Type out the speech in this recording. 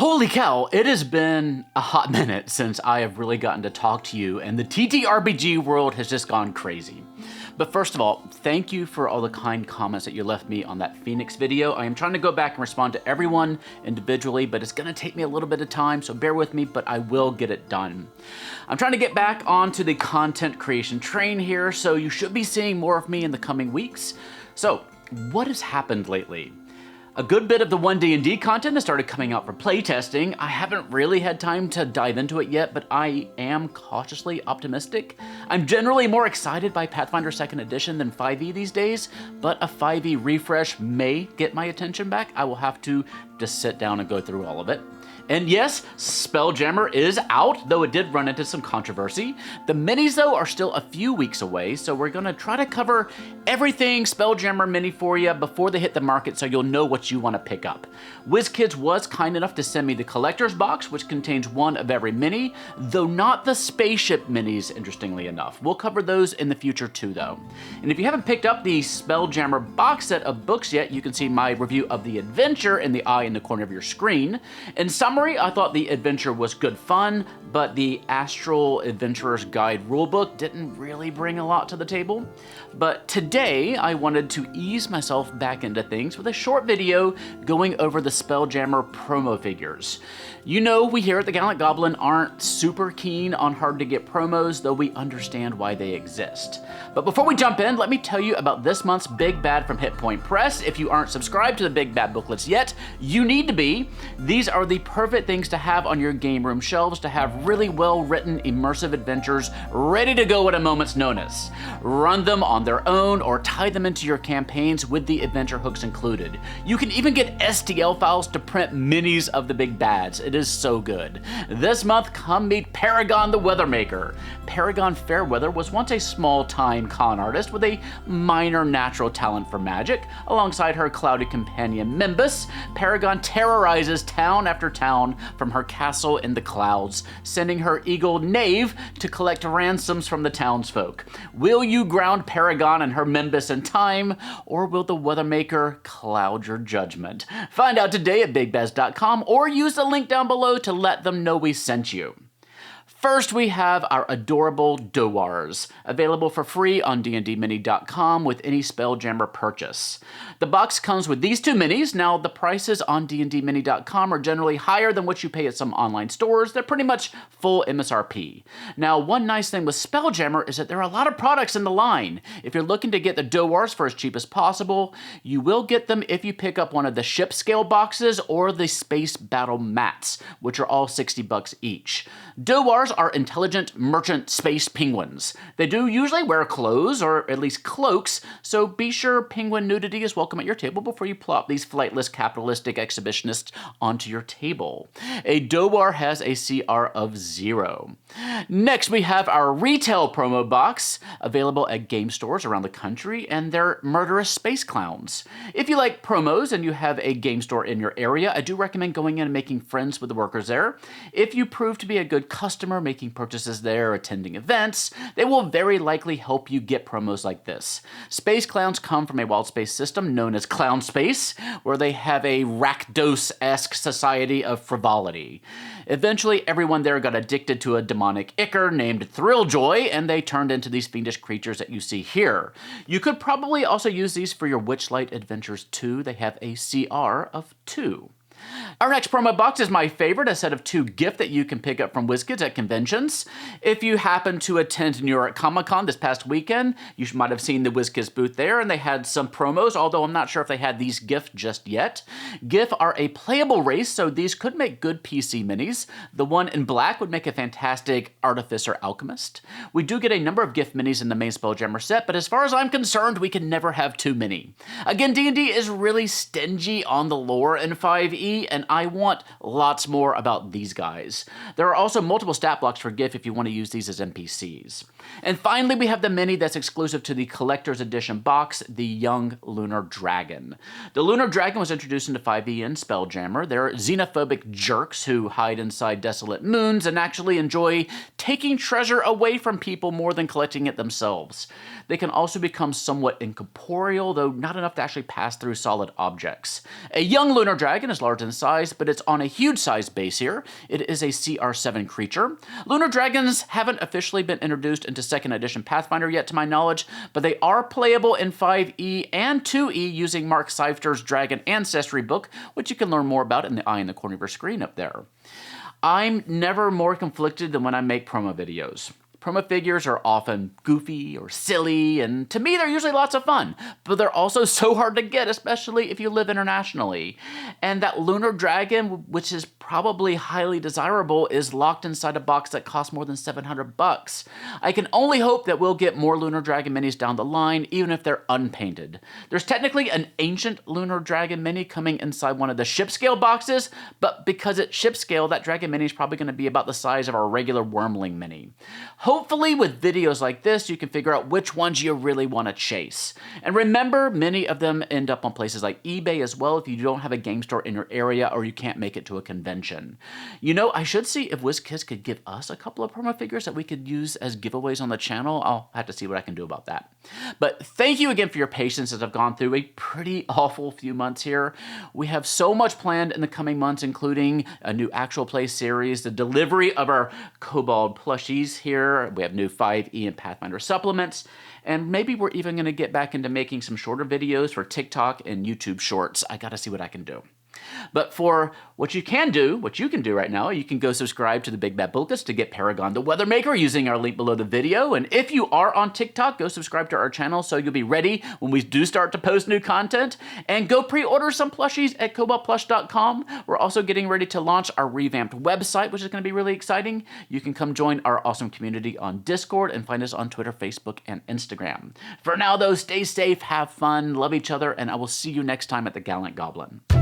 Holy cow, it has been a hot minute since I have really gotten to talk to you, and the TTRPG world has just gone crazy. But first of all, thank you for all the kind comments that you left me on that Phoenix video. I am trying to go back and respond to everyone individually, but it's gonna take me a little bit of time, so bear with me, but I will get it done. I'm trying to get back onto the content creation train here, so you should be seeing more of me in the coming weeks. So, what has happened lately? A good bit of the 1D&D content has started coming out for playtesting. I haven't really had time to dive into it yet, but I am cautiously optimistic. I'm generally more excited by Pathfinder 2nd Edition than 5e these days, but a 5e refresh may get my attention back. I will have to just sit down and go through all of it. And yes, Spelljammer is out, though it did run into some controversy. The minis, though, are still a few weeks away, so we're gonna try to cover everything Spelljammer mini for you before they hit the market so you'll know what you want to pick up. WizKids was kind enough to send me the collector's box, which contains one of every mini, though not the spaceship minis, interestingly enough. We'll cover those in the future too, though. And if you haven't picked up the Spelljammer box set of books yet, you can see my review of the adventure in the eye in the corner of your screen. In summary, I thought the adventure was good fun, but the Astral Adventurer's Guide rulebook didn't really bring a lot to the table. But today, I wanted to ease myself back into things with a short video going over the Spelljammer promo figures. You know, we here at the Gallant Goblin aren't super keen on hard-to-get promos, though we understand why they exist. But before we jump in, let me tell you about this month's Big Bad from Hit Point Press. If you aren't subscribed to the Big Bad Booklets yet, you need to be. These are the perfect things to have on your game room shelves to have really well-written, immersive adventures ready to go at a moment's notice. Run them on their own or tie them into your campaigns with the adventure hooks included. You can even get STL files to print minis of the Big Bads. It is so good. This month, come meet Perigon the Weathermaker. Perigon Fairweather was once a small-time con artist with a minor natural talent for magic. Alongside her cloudy companion Mimbus, Perigon terrorizes town after town from her castle in the clouds, sending her eagle Knave to collect ransoms from the townsfolk. Will you ground Perigon and her Mimbus in time, or will the Weathermaker cloud your judgment? Find out today at bigbaz.com or use the link down below to let them know we sent you. First, we have our adorable Dohwars, available for free on dndmini.com with any Spelljammer purchase. The box comes with these two minis. Now, the prices on dndmini.com are generally higher than what you pay at some online stores. They're pretty much full MSRP. Now, one nice thing with Spelljammer is that there are a lot of products in the line. If you're looking to get the Dohwars for as cheap as possible, you will get them if you pick up one of the ship scale boxes or the space battle mats, which are all $60 each. Dohwars are intelligent merchant space penguins. They do usually wear clothes, or at least cloaks, so be sure penguin nudity is welcome at your table before you plop these flightless capitalistic exhibitionists onto your table. A Dohwar has a CR of 0. Next, we have our retail promo box, available at game stores around the country, and they're murderous space clowns. If you like promos and you have a game store in your area, I do recommend going in and making friends with the workers there. If you prove to be a good customer, making purchases there, attending events, they will very likely help you get promos like this. Space clowns come from a wild space system known as Clown Space, where they have a Rakdos-esque society of frivolity. Eventually, everyone there got addicted to a demonic ichor named Thrilljoy, and they turned into these fiendish creatures that you see here. You could probably also use these for your Witchlight adventures too. They have a CR of 2. Our next promo box is my favorite, a set of 2 Giff that you can pick up from WizKids at conventions. If you happen to attend New York Comic Con this past weekend, you might have seen the WizKids booth there, and they had some promos, although I'm not sure if they had these Giff just yet. Giff are a playable race, so these could make good PC minis. The one in black would make a fantastic Artificer Alchemist. We do get a number of Giff minis in the main Spelljammer set, but as far as I'm concerned, we can never have too many. Again, D&D is really stingy on the lore in 5e, and I want lots more about these guys. There are also multiple stat blocks for Giff if you want to use these as NPCs. And finally, we have the mini that's exclusive to the Collector's Edition box, the Young Lunar Dragon. The Lunar Dragon was introduced into 5e in Spelljammer. They're xenophobic jerks who hide inside desolate moons and actually enjoy taking treasure away from people more than collecting it themselves. They can also become somewhat incorporeal, though not enough to actually pass through solid objects. A young Lunar Dragon is largely large in size, but it's on a huge size base here. It is a CR7 creature. Lunar dragons haven't officially been introduced into 2nd edition Pathfinder yet to my knowledge, but they are playable in 5e and 2e using Mark Seifter's Dragon Ancestry book, which you can learn more about in the eye in the corner of your screen up there. I'm never more conflicted than when I make promo videos. Promo figures are often goofy or silly, and to me they're usually lots of fun, but they're also so hard to get, especially if you live internationally. And that Lunar Dragon, which is probably highly desirable, is locked inside a box that costs more than $700. I can only hope that we'll get more Lunar Dragon minis down the line, even if they're unpainted. There's technically an ancient Lunar Dragon mini coming inside one of the ship scale boxes, but because it's ship scale, that Dragon mini is probably going to be about the size of our regular Wormling mini. Hopefully with videos like this, you can figure out which ones you really want to chase. And remember, many of them end up on places like eBay as well if you don't have a game store in your area or you can't make it to a convention. You know, I should see if WizKids could give us a couple of promo figures that we could use as giveaways on the channel. I'll have to see what I can do about that. But thank you again for your patience as I've gone through a pretty awful few months here. We have so much planned in the coming months, including a new actual play series, the delivery of our Kobold plushies here. We have new 5e and Pathfinder supplements, and maybe we're even going to get back into making some shorter videos for TikTok and YouTube Shorts. I got to see what I can do. But for what you can do right now, you can go subscribe to the Big Bad Booklet to get Perigon the Weathermaker using our link below the video. And if you are on TikTok, go subscribe to our channel so you'll be ready when we do start to post new content. And go pre-order some plushies at koboldplush.com. We're also getting ready to launch our revamped website, which is going to be really exciting. You can come join our awesome community on Discord and find us on Twitter, Facebook, and Instagram. For now, though, stay safe, have fun, love each other, and I will see you next time at the Gallant Goblin.